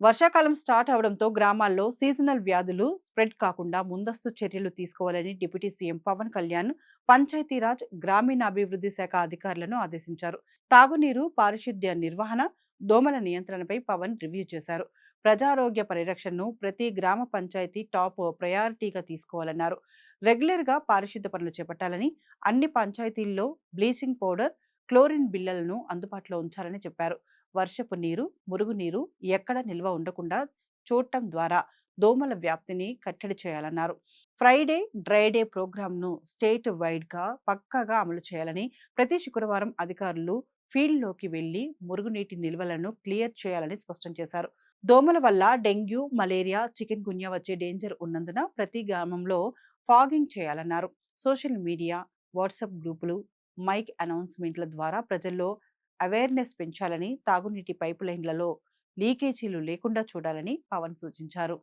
వర్షాకాలం స్టార్ట్ అవడంతో గ్రామాల్లో సీజనల్ వ్యాధులు స్ప్రెడ్ కాకుండా ముందస్తు చర్యలు తీసుకోవాలని డిప్యూటీ సీఎం పవన్ కళ్యాణ్ పంచాయతీరాజ్ గ్రామీణాభివృద్ధి శాఖ అధికారులను ఆదేశించారు. తాగునీరు, పారిశుద్ధ్య నిర్వహణ, దోమల నియంత్రణపై పవన్ రివ్యూ చేశారు. ప్రజారోగ్య పరిరక్షణను ప్రతి గ్రామ పంచాయతీ టాప్ ప్రయారిటీగా తీసుకోవాలన్నారు. రెగ్యులర్గా పారిశుద్ధ్య పనులు చేపట్టాలని, అన్ని పంచాయతీల్లో బ్లీచింగ్ పౌడర్, క్లోరిన్ బిళ్లలను అందుబాటులో ఉంచాలని చెప్పారు. వర్షపు నీరు, మురుగునీరు ఎక్కడ నిల్వ ఉండకుండా చూడటం ద్వారా దోమల వ్యాప్తిని కట్టడి చేయాలన్నారు. ఫ్రైడే డ్రై డే ప్రోగ్రామ్ను స్టేట్ వైడ్గా పక్కాగా అమలు చేయాలని, ప్రతి శుక్రవారం అధికారులు ఫీల్డ్లోకి వెళ్లి మురుగునీటి నిల్వలను క్లియర్ చేయాలని స్పష్టం చేశారు. దోమల వల్ల డెంగ్యూ, మలేరియా, చికెన్ గున్యా వచ్చే డేంజర్ ఉన్నందున ప్రతి గ్రామంలో ఫాగింగ్ చేయాలన్నారు. సోషల్ మీడియా, వాట్సాప్ గ్రూపులు, మైక్ అనౌన్స్మెంట్ల ద్వారా ప్రజల్లో అవేర్నెస్ పెంచాలని, తాగునీటి పైపులైన్లలో లీకేజీలు లేకుండా చూడాలని పవన్ సూచించారు.